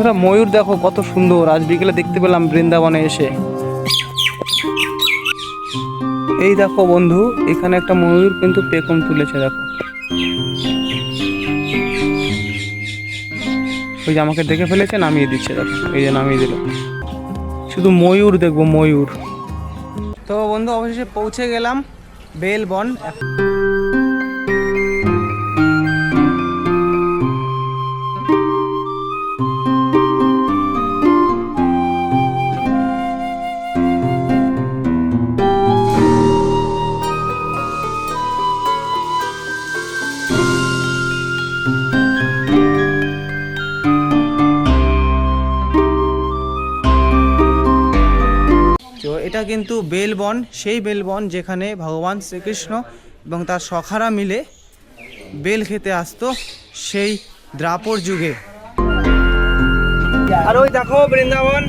বন্ধুরা ময়ূর দেখো কত সুন্দর, আজ বিকেলে দেখতে পেলাম বৃন্দাবনে এসে। এই দেখো বন্ধু, এখানে একটা ময়ূর কিন্তু পেখম তুলেছে, দেখো ওই যে আমাকে দেখে ফেলেছে, নামিয়ে দিচ্ছে, দেখো এই যে নামিয়ে দিল। শুধু ময়ূর দেখবো, ময়ূর। তো বন্ধু অবশেষে পৌঁছে গেলাম বেলবন। তো এটা কিন্তু বেলবন, সেই বেলবন যেখানে ভগবান শ্রীকৃষ্ণ এবং তার সখারা মিলে বেল খেতে আসতো সেই দ্রাপর যুগে। আর ওই দেখো বৃন্দাবন।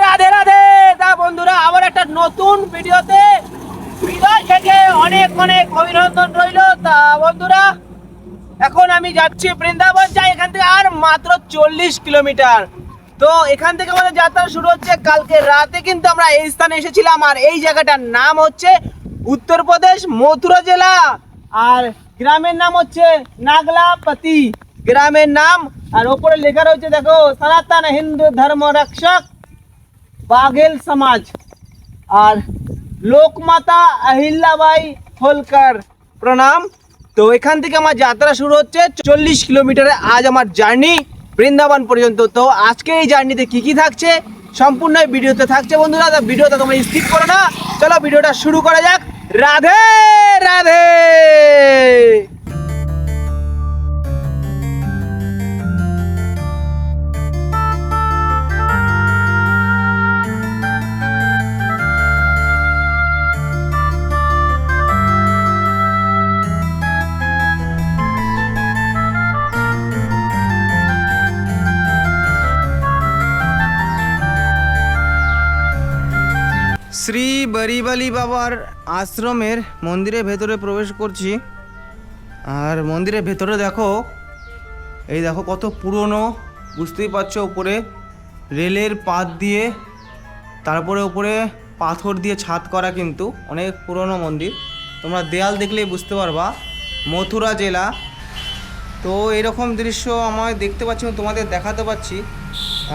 রাধে রাধে। তা বন্ধুরা আবার একটা নতুন ভিডিওতে হৃদয় থেকে অনেক অনেক অভিনন্দন রইল। তা বন্ধুরা এখন আমি যাচ্ছি বৃন্দাবন, যাই এখান থেকে আর মাত্র 40 কিলোমিটার। তো এখান থেকে আমাদের যাত্রা শুরু হচ্ছে। কালকে রাতে কিন্তু আমরা এই স্থানে এসেছিলাম, আর এই জায়গাটার নাম হচ্ছে উত্তরপ্রদেশ মথুরা জেলা, আর গ্রামের নাম হচ্ছে নাগলাপতি গ্রামের নাম। আর ওপরে লেখা রয়েছে দেখো, সনাতন হিন্দু ধর্ম রক্ষক বাঘেল সমাজ আর লোকমাতা আহিল্যাবাই হোলকার প্রণাম। তো এখান থেকে আমার যাত্রা শুরু হচ্ছে 40 কিলোমিটারে আজ আমার জার্নি বৃন্দাবন পর্যন্ত। তো আজকে এই জার্নিতে কি কি থাকছে সম্পূর্ণ ভিডিওতে থাকছে বন্ধুরা, তো ভিডিওটা তোমরা স্কিপ করো না। চলো ভিডিওটা শুরু করা যাক। রাধে রাধে। শ্রী বরিবালি বাবার আশ্রমের মন্দিরের ভেতরে প্রবেশ করছি। আর মন্দিরের ভেতরে দেখো, এই দেখো কত পুরনো, বুঝতেই পারছো। উপরে রেলের পাত দিয়ে, তারপরে উপরে পাথর দিয়ে ছাদ করা, কিন্তু অনেক পুরনো মন্দির। তোমরা দেয়াল দেখলেই বুঝতে পারবা মথুরা জেলা। তো এরকম দৃশ্য আমায় দেখতে পাচ্ছি, তোমাদের দেখাতে পাচ্ছি।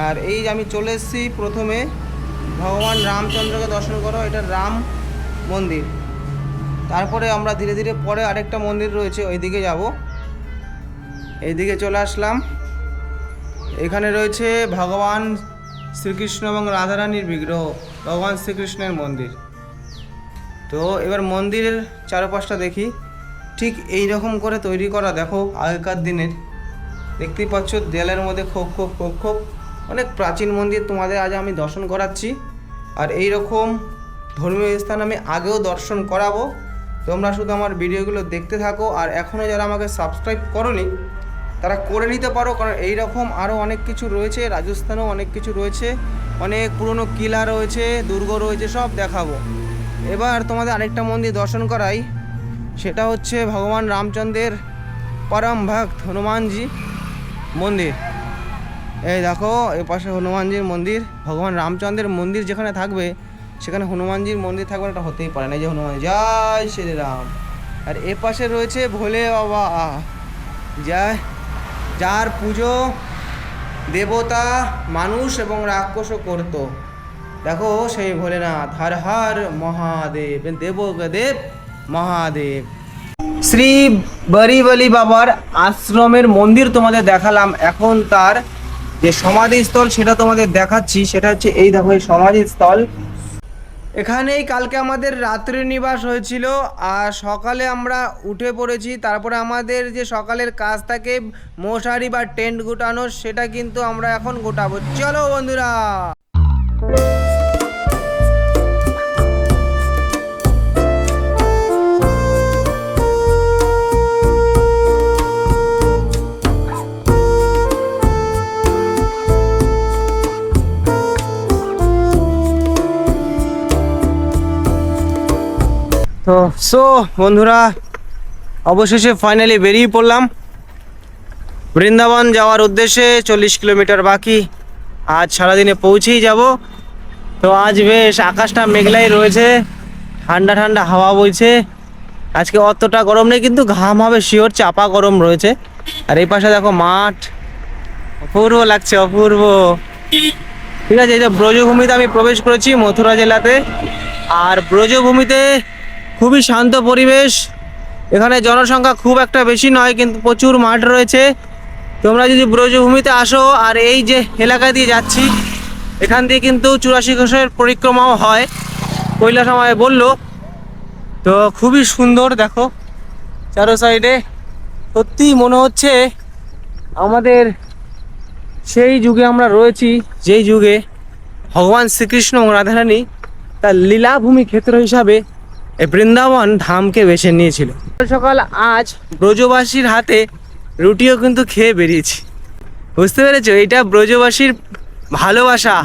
আর এই আমি চলে এসেছি প্রথমে ভগবান রামচন্দ্রকে দর্শন করো, এটা রাম মন্দির। তারপরে আমরা ধীরে ধীরে পরে আরেকটা মন্দির রয়েছে, ওইদিকে যাব। এইদিকে চলে আসলাম, এখানে রয়েছে ভগবান শ্রীকৃষ্ণ এবং রাধারানীর বিগ্রহ, ভগবান শ্রীকৃষ্ণের মন্দির। তো এবার মন্দিরের চারপাশটা দেখি, ঠিক এই রকম করে তৈরি করা, দেখো আগেকার দিনের। দেখতেই পাচ্ছ দেয়ালের মধ্যে খোপ খোপ খোপ খোপ, অনেক প্রাচীন মন্দির তোমাদের আজ আমি দর্শন করাচ্ছি। আর এই রকম ধর্মীয় স্থান আমি আগেও দর্শন করাবো, তোমরা শুধু আমার ভিডিওগুলো দেখতে থাকো। আর এখনও যারা আমাকে সাবস্ক্রাইব করোনি তারা করে নিতে পারো, কারণ এই রকম আরও অনেক কিছু রয়েছে। রাজস্থানেও অনেক কিছু রয়েছে, অনেক পুরনো কিলা রয়েছে, দুর্গ রয়েছে, সব দেখাবো। এবার তোমাদের আরেকটা মন্দির দর্শন করাই, সেটা হচ্ছে ভগবান রামচন্দ্রের পরম ভক্ত হনুমানজি মন্দির। এই দেখো এই পাশে হনুমানজির মন্দির। ভগবান রামচন্দ্রের মন্দির যেখানে থাকবে সেখানে হনুমানজির মন্দির থাকবে, এটা হতেই পারে না। এই যে হনুমান, জয় শ্রীরাম। আর এ পাশে রয়েছে ভোলে বাবা, জয়, যার পুজো দেবতা মানুষ এবং রাক্ষসও করতো। দেখো সেই ভোলেনাথ, হর হর মহাদেব, দেব মহাদেব। শ্রী বরিবলি বাবার আশ্রমের মন্দির তোমাদের দেখালাম, এখন তার যে সমাধিস্থল সেটা তোমাদের দেখাচ্ছি। সেটা হচ্ছে এই দেখো, এই সমাধিস্থল। এখানেই কালকে আমাদের রাত্রি নিবাস হয়েছিল, আর সকালে আমরা উঠে পড়েছি। তারপরে আমাদের যে সকালের কাজ থাকে মশারি বা টেন্ট গোটানোর, সেটা কিন্তু আমরা এখন গোটাবো। চলো বন্ধুরা। তো বন্ধুরা, অবশেষে ফাইনালি বেরিয়ে পড়লাম বৃন্দাবন যাওয়ার উদ্দেশ্যে। 40 কিলোমিটার বাকি, আজ সারাদিনে পৌঁছেই যাব। তো আজ বেশ আকাশটা মেঘলাই রয়েছে, ঠান্ডা ঠান্ডা হাওয়া বইছে। আজকে অতটা গরম নেই, কিন্তু ঘাম হবে শিওর, চাপা গরম রয়েছে। আর এই পাশে দেখো মাঠ, অপূর্ব লাগছে, অপূর্ব। ঠিক আছে, এই যে ব্রজভূমিতে আমি প্রবেশ করেছি, মথুরা জেলাতে। আর ব্রজভূমিতে খুবই শান্ত পরিবেশ, এখানে জনসংখ্যা খুব একটা বেশি নয়, কিন্তু প্রচুর মাঠ রয়েছে। তোমরা যদি ব্রজভূমিতে আসো, আর এই যে এলাকা দিয়ে যাচ্ছি, এখান দিয়ে কিন্তু 84 কোষের পরিক্রমাও হয়, কৈলাস আমায় বললো। তো খুবই সুন্দর, দেখো চারো সাইডে। সত্যি মনে হচ্ছে আমাদের সেই যুগে আমরা রয়েছি, যেই যুগে ভগবান শ্রীকৃষ্ণ ও রাধারানী তার লীলাভূমি ক্ষেত্র হিসাবে এই বৃন্দাবন ধামকে বেছে নিয়েছিল। সকাল আজ ব্রজবাসীর হাতে রুটিও কিন্তু খেয়ে বেরিয়েছি। বুঝতে পেরেছো, এটা ব্রজবাসীর ভালোবাসা,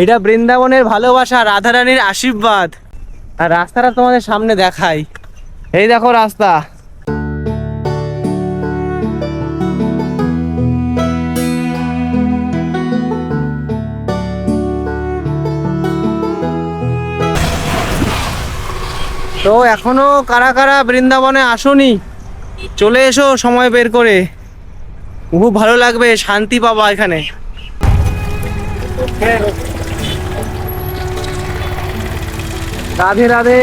এটা বৃন্দাবনের ভালোবাসা, রাধারানীর আশীর্বাদ। আর রাস্তাটা তোমাদের সামনে দেখাই, এই দেখো রাস্তা। তো এখনো কারা কারা বৃন্দাবনে আসোনি, চলে এসো সময় বের করে, খুব ভালো লাগবে, শান্তি পাবা এখানে। রাধে রাধে।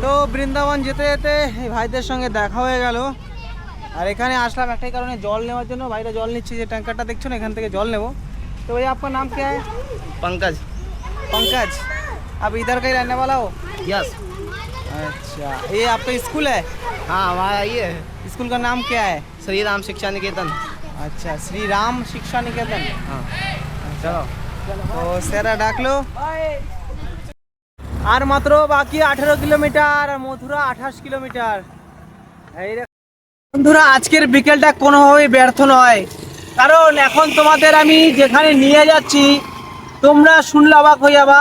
তো বৃন্দাবন যেতে যেতে এই ভাইদের সঙ্গে দেখা হয়ে গেল। আর এখানে আসলাম একটাই কারণে, জল নেওয়ার জন্য। ভাইরা জল নিচ্ছে, যে ট্যাঙ্কারটা দেখছো না, এখান থেকে জল নেব। तो भैया आपका नाम क्या है? पंकज। पंकज। आप इधर का ही रहने वाला हो? यस। अच्छा, ये आपका स्कूल है? हाँ, हमारा ये है। स्कूल का नाम क्या है? श्री राम शिक्षा निकेतन। अच्छा, श्री राम शिक्षा निकेतन। हाँ, चलो। তো সেরা ডাকলো। আর মাত্র বাকি 18 কিলোমিটার, আর মথুরা 28 কিলোমিটার। এই বন্ধুরা, আজকের বিকেলটা কোনোভাবেই ব্যর্থ নয়, কারণ এখন তোমাদের আমি যেখানে নিয়ে যাচ্ছি, তোমরা শুনলে অবাক হয়ে যাবা।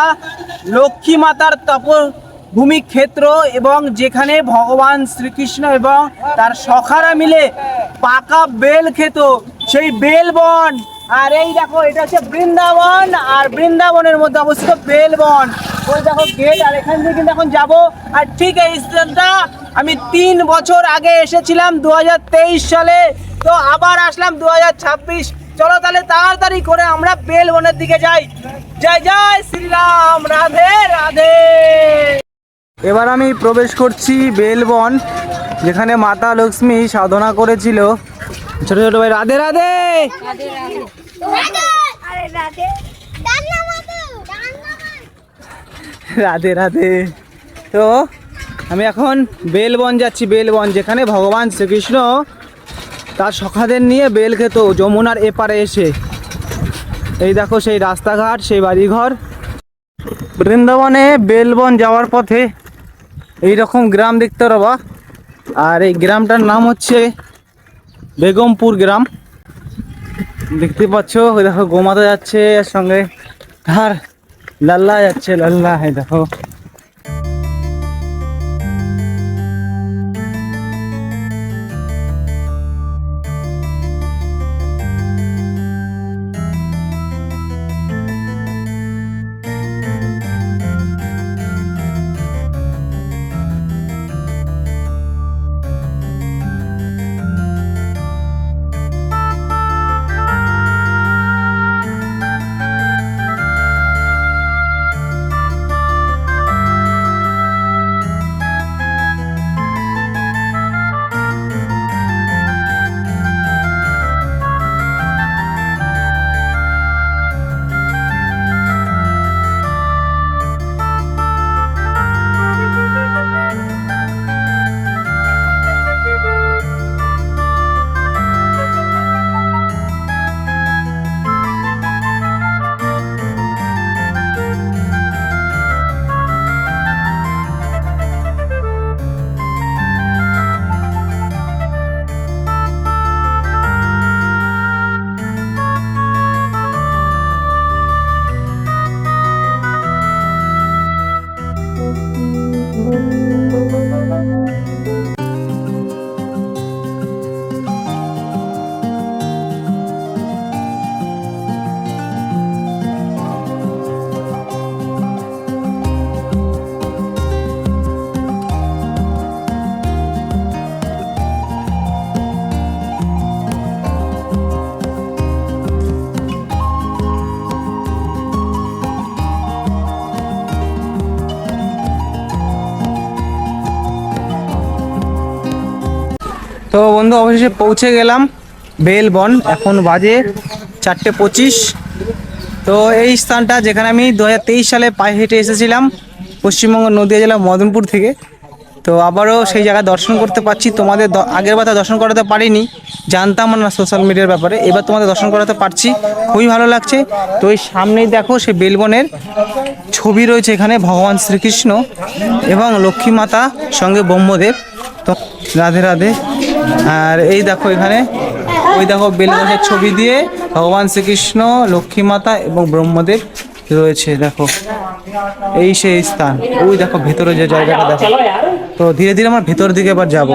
লক্ষ্মী মাতার তপভূমি ক্ষেত্র, এবং যেখানে ভগবান শ্রীকৃষ্ণ এবং তার সখারা মিলে পাকা বেল খেত, সেই বেলবন। আর এই দেখো, এটা হচ্ছে বৃন্দাবন, আর বৃন্দাবনের মধ্যে অবস্থিত বেলবন। ওই দেখো গেট, আর এখান থেকে কিন্তু এখন যাবো। আর ঠিক এই স্থানটা আমি 3 বছর আগে এসেছিলাম 2023 সালে, তো আবার আসলাম 2026। চলো তাহলে তাড়াতাড়ি করে আমরা বেলবনের দিকে যাই। জয় জয় শ্রীরাম, রাধে রাধে। এবার আমি প্রবেশ করছি বেলবন, যেখানে মাতা লক্ষ্মী সাধনা করেছিল। ছোট ছোট ভাই, রাধে রাধে। রাধে রাধে। তো আমি এখন বেলবন যাচ্ছি, বেলবন যেখানে ভগবান শ্রীকৃষ্ণ তার সখাদের নিয়ে বেল খেত যমুনার এপারে এসে। এই দেখো সেই রাস্তাঘাট, সেই বাড়িঘর। বৃন্দাবনে বেলবন যাওয়ার পথে এইরকম গ্রাম দেখতে পাবা, আর এই গ্রামটার নাম হচ্ছে বেগমপুর গ্রাম। দেখতে পাচ্ছ, ওই দেখো গোমাতা যাচ্ছে, এর সঙ্গে আর লাল্লা যাচ্ছে, লাল্লা। এই দেখো তো বন্ধু অবশেষে পৌঁছে গেলাম বেলবন। এখন বাজে 4:25। তো এই স্থানটা যেখানে আমি 2023 সালে পায়ে হেঁটে এসেছিলাম পশ্চিমবঙ্গ নদীয়া জেলা মদনপুর থেকে। তো আবারও সেই জায়গা দর্শন করতে পারছি। তোমাদের আগের বার দর্শন করাতে পারিনি, জানতাম না সোশ্যাল মিডিয়ার ব্যাপারে, এবার তোমাদের দর্শন করাতে পারছি, খুবই ভালো লাগছে। তো এই সামনেই দেখো সেই বেলবনের ছবি রয়েছে এখানে, ভগবান শ্রীকৃষ্ণ এবং লক্ষ্মী মাতা সঙ্গে ব্রহ্মদেব। তো রাধে রাধে। আর এই দেখো এখানে, ওই দেখো বেলবনের ছবি দিয়ে ভগবান শ্রীকৃষ্ণ, লক্ষ্মী মাতা এবং ব্রহ্মদেব রয়েছে। দেখো এই সেই স্থান। ওই দেখো ভেতরে যে জায়গাটা দেখো। তো ধীরে ধীরে আমার ভেতর দিকে এবার যাব।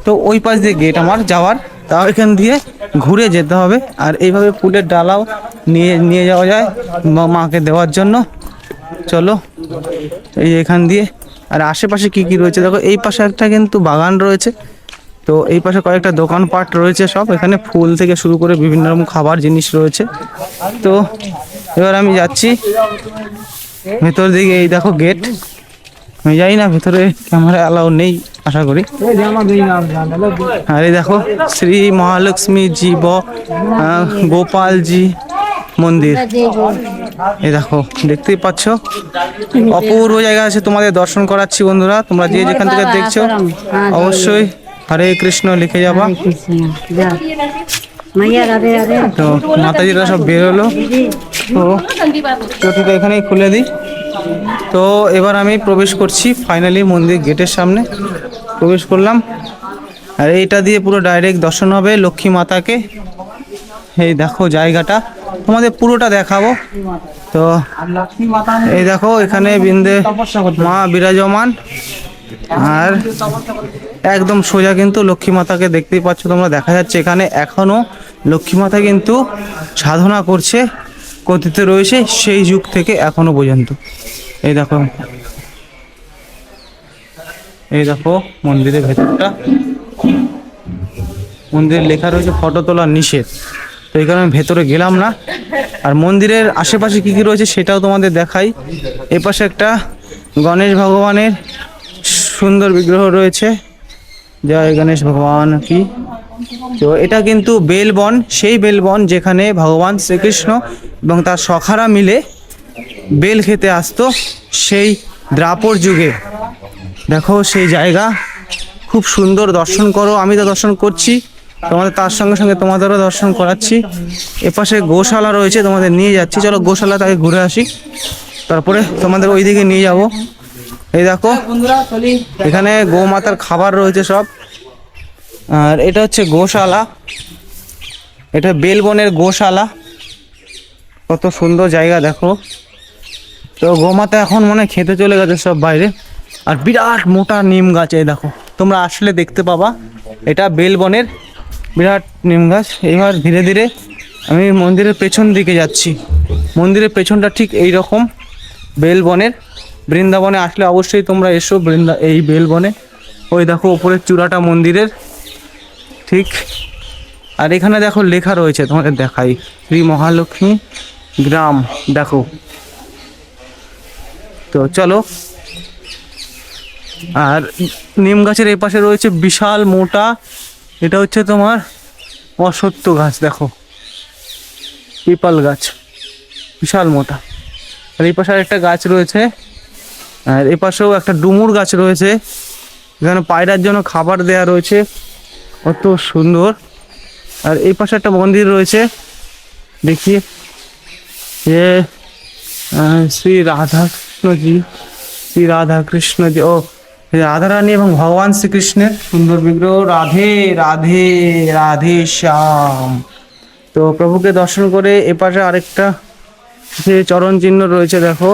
তো ওই পাশ দিয়ে গেট আমার যাওয়ার, তাও এখান দিয়ে ঘুরে যেতে হবে। আর এইভাবে ফুলের ডালাও নিয়ে যাওয়া যায় মাকে দেওয়ার জন্য। চলো এই এখান দিয়ে। আর আশেপাশে কি কি রয়েছে দেখো, এই পাশে একটা কিন্তু বাগান রয়েছে। তো এই পাশে কয়েকটা দোকানপাট রয়েছে সব, এখানে ফুল থেকে শুরু করে বিভিন্ন রকম খাবার জিনিস রয়েছে। তো এবার আমি যাচ্ছি ভেতর দিকে। এই দেখো গেট, আমি যাই না ভেতরে, ক্যামেরা অ্যালাউ নেই আশা করি। আর এই দেখো শ্রী মহালক্ষ্মী জি গোপালজি মন্দির। এই দেখো দেখতেই পাচ্ছ, অপূর্ব জায়গা আছে, তোমাদের দর্শন করাচ্ছি বন্ধুরা। তোমরা যে যেখান থেকে দেখছো অবশ্যই হরে কৃষ্ণ লিখে যাবা। তো মাতাজিরা সব বেরোলো। তো চটিটা এখানেই খুলে দিই। তো এবার আমি প্রবেশ করছি ফাইনালি মন্দির গেটের সামনে প্রবেশ করলাম। আর এইটা দিয়ে পুরো ডাইরেক্ট দর্শন হবে লক্ষ্মী মাতাকে। এই দেখো জায়গাটা, তোমাদের পুরোটা দেখাবো। তো এই দেখো এখানে বিন্দে মা বিরাজমান। আর একদম সোজা কিন্তু লক্ষ্মী মাতাকে দেখতেই পাচ্ছ তোমরা, দেখা যাচ্ছে এখানে এখনো লক্ষ্মী মাতা কিন্তু সাধনা করছে, কথিত রয়েছে সেই যুগ থেকে এখনো পর্যন্ত। এই দেখো, এই দেখো মন্দিরের ভেতরটা। মন্দিরে লেখা রয়েছে ফটো তোলা নিষেধ, তো এই কারণে ভেতরে গেলাম না। আর মন্দিরের আশেপাশে কি কি রয়েছে সেটাও তোমাদের দেখাই। এপাশে একটা গণেশ ভগবানের সুন্দর বিগ্রহ রয়েছে, জয় গণেশ ভগবান কি। তো এটা কিন্তু বেলবন, সেই বেলবন যেখানে ভগবান শ্রীকৃষ্ণ এবং তার সখারা মিলে বেল খেতে আসতো সেই দ্রাপর যুগে। দেখো সেই জায়গা, খুব সুন্দর, দর্শন করো। আমি তো দর্শন করছি, তোমাদের তার সঙ্গে সঙ্গে তোমাদেরও দর্শন করাচ্ছি। এপাশে গোশালা রয়েছে, তোমাদের নিয়ে যাচ্ছি। চলো গোশালা তাকে ঘুরে আসি, তারপরে তোমাদের ওই দিকে নিয়ে যাব। এই দেখো এখানে গোমাতার খাবার রয়েছে সব। আর এটা হচ্ছে গোশালা, এটা বেলবনের গোশালা। কত সুন্দর জায়গা দেখো। তো গোমাতা এখন মনে খেতে চলে গেছে সব বাইরে। আর বিরাট মোটা নিম গাছ, এই দেখো তোমরা আসলে দেখতে পাবা, এটা বেলবনের বিরাট নিম গাছ। এইবার ধীরে ধীরে আমি মন্দিরের পেছন দিকে যাচ্ছি। মন্দিরের পেছনটা ঠিক এই রকম বেলবনের। বৃন্দাবনে আসলে অবশ্যই তোমরা এসো এই বেলবনে। ওই দেখো উপরের চূড়াটা মন্দিরের ঠিক। আর এখানে দেখো লেখা রয়েছে, তোমাদের দেখাই, শ্রী মহালক্ষ্মী গ্রাম। দেখো, তো চলো। আর নিম গাছের এই পাশে রয়েছে বিশাল মোটা, এটা হচ্ছে তোমার অশ্বত্থ গাছ। দেখো পিপাল গাছ, বিশাল মোটা। আর এই পাশে একটা গাছ রয়েছে। আর এই পাশেও একটা ডুমুর গাছ রয়েছে, এখানে পায়রার জন্য খাবার দেয়া রয়েছে, কত সুন্দর। আর এই পাশে একটা মন্দির রয়েছে, দেখি যে শ্রী রাধাকৃষ্ণজি, শ্রী রাধাকৃষ্ণজি, ও রাধারানী এবং ভগবান শ্রীকৃষ্ণের সুন্দর বিগ্রহ। রাধে রাধে রাধে শ্যাম। তো প্রভুকে দর্শন করে এপাশে আরেকটা যে চরণ চিহ্ন রয়েছে, দেখো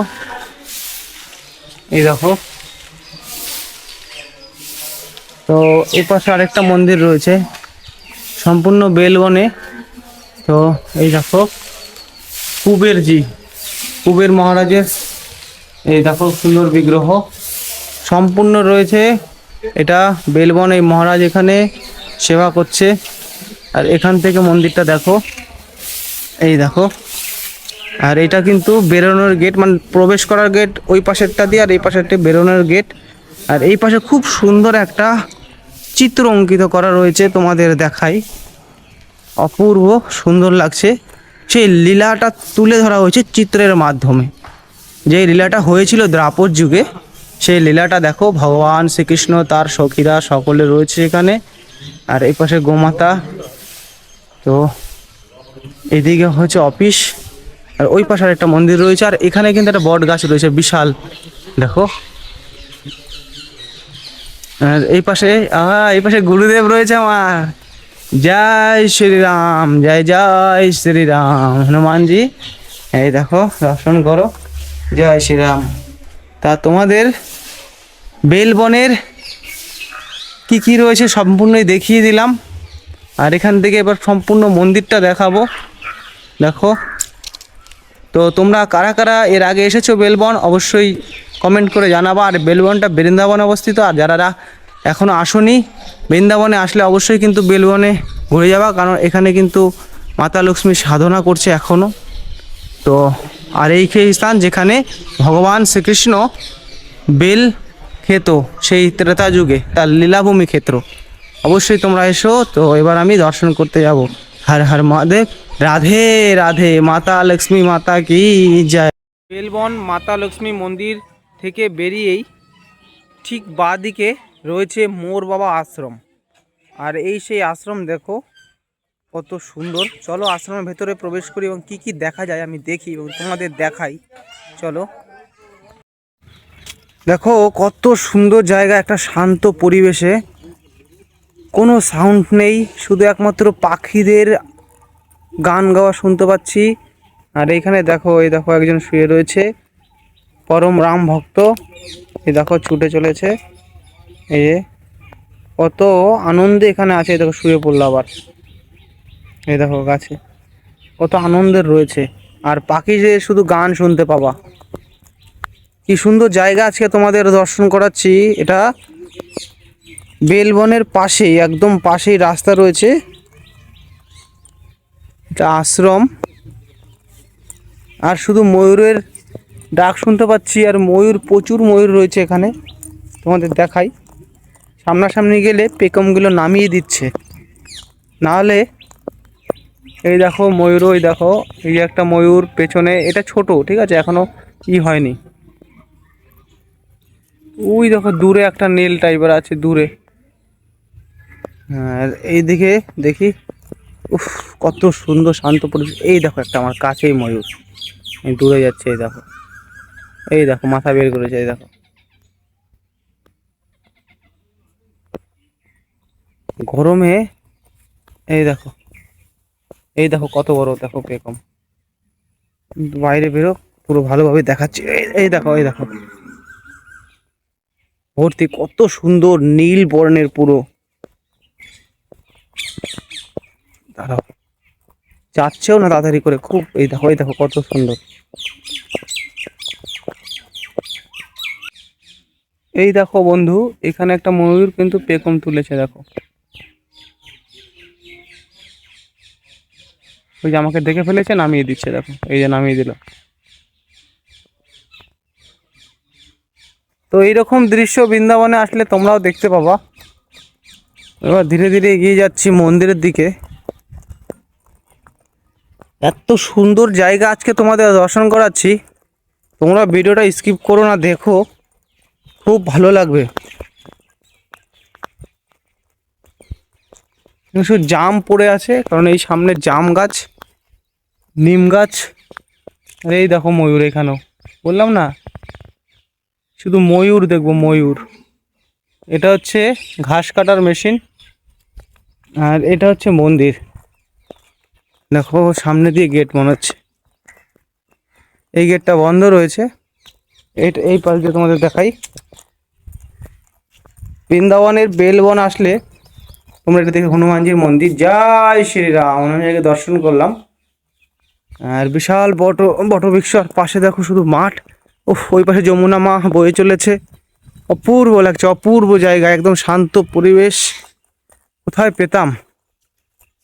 এই দেখো। তো এপাশে আরেকটা মন্দির রয়েছে সম্পূর্ণ বেলবনে। তো এই দেখো কুবের মহারাজের এই দেখো সুন্দর বিগ্রহ সম্পূর্ণ রয়েছে। এটা বেলবন, এই মহারাজ এখানে সেবা করছে। আর এখান থেকে মন্দিরটা দেখো, এই দেখো। আর এটা কিন্তু বেরোনোর গেট, মানে প্রবেশ করার গেট ওই পাশেরটা দিয়ে, আর এই পাশেরটা বেরোনোর গেট। আর এই পাশে খুব সুন্দর একটা চিত্র অঙ্কিত করা রয়েছে, তোমাদের দেখাই। অপূর্ব সুন্দর লাগছে। সেই লীলাটা তুলে ধরা হয়েছে চিত্রের মাধ্যমে। যে লীলাটা হয়েছিল দ্রাপর যুগে, সেই লীলাটা দেখো। ভগবান শ্রীকৃষ্ণ, তার সখীরা সকলে রয়েছে এখানে। আর এই পাশে গোমাতা। তো এদিকে হচ্ছে অফিস, আর ওই পাশে একটা মন্দির রয়েছে। আর এখানে কিন্তু একটা বট গাছ রয়েছে বিশাল, দেখো। আর এই পাশে গুরুদেব রয়েছে আমার। জয় শ্রীরাম, জয় জয় শ্রীরাম। হনুমানজি, এই দেখো, দর্শন করো। জয় শ্রীরাম। তা তোমাদের বেলবনের কি কি রয়েছে সম্পূর্ণই দেখিয়ে দিলাম। আর এখান থেকে এবার সম্পূর্ণ মন্দিরটা দেখাবো, দেখো। তো তোমরা কারা কারা এর আগে এসেছো বেলবন, অবশ্যই কমেন্ট করে জানাবা। আর বেলবনটা বৃন্দাবনে অবস্থিত। আর যারা এখনও আসোনি, বৃন্দাবনে আসলে অবশ্যই কিন্তু বেলবনে ঘুরে যাবা, কারণ এখানে কিন্তু মাতা লক্ষ্মী সাধনা করছে এখনও। তো আর এই স্থান যেখানে ভগবান শ্রীকৃষ্ণ বেল খেত সেই ত্রেতা যুগে, তার লীলাভূমি ক্ষেত্র। অবশ্যই তোমরা এসো। তো এবার আমি দর্শন করতে যাব। হর হর মহাদেব, রাধে রাধে, মাতা লক্ষ্মী মাতা কি জয়। বেলবন মাতা লক্ষ্মী মন্দির থেকে বেরিয়েই ঠিক বাঁ দিকে রয়েছে মোর বাবা আশ্রম। আর এই সেই আশ্রম, দেখো কত সুন্দর। চলো আশ্রমের ভেতরে প্রবেশ করি এবং কি কি দেখা যায় আমি দেখি এবং তোমাদের দেখাই। চলো। দেখো কত সুন্দর জায়গা, একটা শান্ত পরিবেশে, কোনো সাউন্ড নেই, শুধু একমাত্র পাখিদের গান গাওয়া শুনতে পাচ্ছি। আর এইখানে দেখো, এই দেখো একজন শুয়ে রয়েছে, পরম রাম ভক্ত। এই দেখো ছুটে চলেছে, এই যে কত আনন্দে এখানে আছে। এই দেখো শুয়ে পড়লো আবার, এই দেখো গাছে কত আনন্দের রয়েছে। আর পাখি যে শুধু গান শুনতে পাবা। কি সুন্দর জায়গা আজকে তোমাদের দর্শন করাচ্ছি। এটা বেলবনের পাশেই, একদম পাশেই রাস্তা রয়েছে। এটা আশ্রম। আর শুধু ময়ূরের ডাক শুনতে পাচ্ছি। আর ময়ূর, প্রচুর ময়ূর রয়েছে এখানে, তোমাদের দেখাই। সামনাসামনি গেলে পেখমগুলো নামিয়ে দিচ্ছে, নাহলে এই দেখো ময়ূর, ওই দেখো এই একটা ময়ূর পেছনে। এটা ছোট, ঠিক আছে, এখনো হয়নি। ওই দেখো দূরে একটা নীল টাইপের আছে দূরে। আর এইদিকে দেখি, উফ কত সুন্দর শান্ত পরিবেশ। এই দেখো একটা আমার কাছেই ময়ূর, দূরে যাচ্ছে। এই দেখো, এই দেখো মাথা বের করেছে, এই দেখো। গরমে এই দেখো, এই দেখো কত বড়, দেখো পেখম। বাইরে বেরো, পুরো ভালোভাবে দেখাচ্ছি। এই দেখো, এই দেখো ভর্তি, কত সুন্দর নীল বর্ণের পুরো। দাঁড়াও, যাচ্ছেও না তাড়াতাড়ি করে খুব। এই দেখো, এই দেখো কত সুন্দর। এই দেখো বন্ধু, এখানে একটা ময়ূর কিন্তু পেখম তুলেছে, দেখো। ওই যে আমাকে দেখে ফেলেছে, নামিয়ে দিচ্ছে, দেখো এই যে নামিয়ে দিল। তো এইরকম দৃশ্য বৃন্দাবনে আসলে তোমরাও দেখতে পাবা। এবার ধীরে ধীরে এগিয়ে যাচ্ছি মন্দিরের দিকে। এত সুন্দর জায়গা আজকে তোমাদের দর্শন করাচ্ছি, তোমরা ভিডিওটা স্কিপ করো না, দেখো, খুব ভালো লাগবে। শুধু জাম পড়ে আছে, কারণ এই সামনে জাম গাছ, নিম গাছ। আর এই দেখো ময়ূর, এখানেও বললাম না, শুধু ময়ূর দেখবো, ময়ূর। এটা হচ্ছে ঘাস কাটার মেশিন। আর এটা হচ্ছে মন্দির, দেখো সামনে দিয়ে গেট মনে হচ্ছে। এই গেটটা বন্ধ রয়েছে। এই পাশ দিয়ে তোমাদের দেখাই। বৃন্দাবনের বেলবন আসলে তোমরা এটা দেখে, হনুমানজির মন্দির। জয় শ্রীরাম। হনুমানজিকে দর্শন করলাম। আর বিশাল বটবৃক্ষ, আর পাশে দেখো শুধু মাঠ। ওই পাশে যমুনা মা বয়ে চলেছে। অপূর্ব লাগছে, অপূর্ব জায়গা, একদম শান্ত পরিবেশ। কোথায় পেতাম?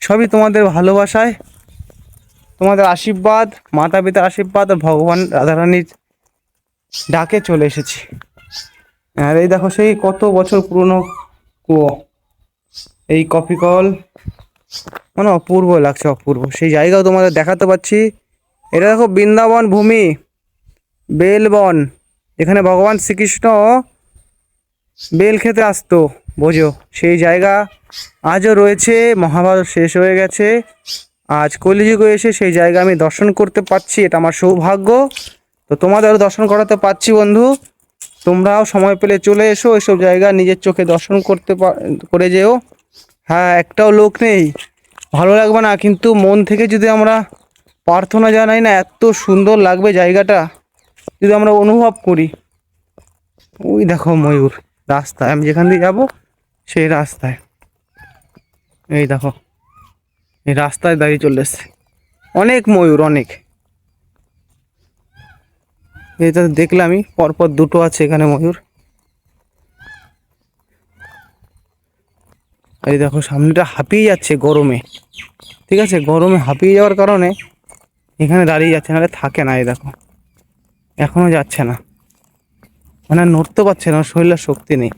সবই তোমাদের ভালোবাসায়, তোমাদের আশীর্বাদ, মাতা পিতার আশীর্বাদ, আর ভগবান রাধারানীর ডাকে চলে এসেছি। আর এই দেখো সেই কত বছর পুরনো কুয়ো। এই কফি কল মানে অপূর্ব লাগছে, অপূর্ব। সেই জায়গাও তোমাদের দেখাতে পাচ্ছি। এটা দেখো বৃন্দাবন ভূমি, বেলবন। এখানে ভগবান শ্রীকৃষ্ণ বেল খেতে আসতো, বোঝো। সেই জায়গা আজও রয়েছে। মহাভারত শেষ হয়ে গেছে, আজ কলিযুগে এসে সেই জায়গা আমি দর্শন করতে পারছি, এটা আমার সৌভাগ্য। তো তোমাদেরও দর্শন করাতে পারছি বন্ধু। তোমরাও সময় পেলে চলে এসো, এসব জায়গা নিজের চোখে দর্শন করে যেও। হ্যাঁ, একটাও লোক নেই, ভালো লাগবে না, কিন্তু মন থেকে যদি আমরা প্রার্থনা জানাই না, এত সুন্দর লাগবে জায়গাটা যদি আমরা অনুভব করি। ওই দেখো ময়ূর রাস্তায়, আমি যেখান দিয়ে যাবো সেই রাস্তায়, এই দেখো এই রাস্তায় দাঁড়িয়ে চলে এসছে অনেক ময়ূর, অনেক। এটা দেখলামই, পরপর দুটো আছে এখানে ময়ূর। এই দেখো সামনেটা হাঁপিয়ে যাচ্ছে গরমে, ঠিক আছে, গরমে হাঁপিয়ে যাওয়ার কারণে এখানে দাঁড়িয়ে যাচ্ছে, নাহলে থাকে না। এই দেখো এখনো যাচ্ছে না, মানে আর নড়তে পারছে না, শরীরের শক্তি নেই।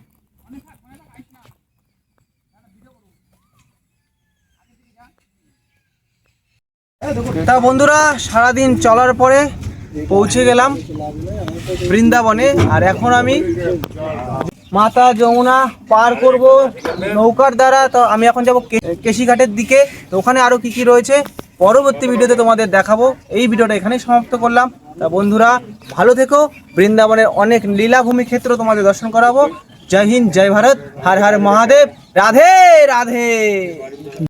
তা বন্ধুরা, সারাদিন চলার পরে পৌঁছে গেলাম বৃন্দাবনে। আর এখন আমি মাতা যমুনা পার করব নৌকার দ্বারা। তো আমি এখন যাব কেশিঘাটের দিকে। তো ওখানে আরও কি কি রয়েছে পরবর্তী ভিডিওতে তোমাদের দেখাবো। এই ভিডিওটা এখানেই সমাপ্ত করলাম। তা বন্ধুরা ভালো থেকো, বৃন্দাবনের অনেক লীলাভূমি ক্ষেত্র তোমাদের দর্শন করাবো। জয় হিন্দ, জয় ভারত, হর হর মহাদেব, রাধে রাধে।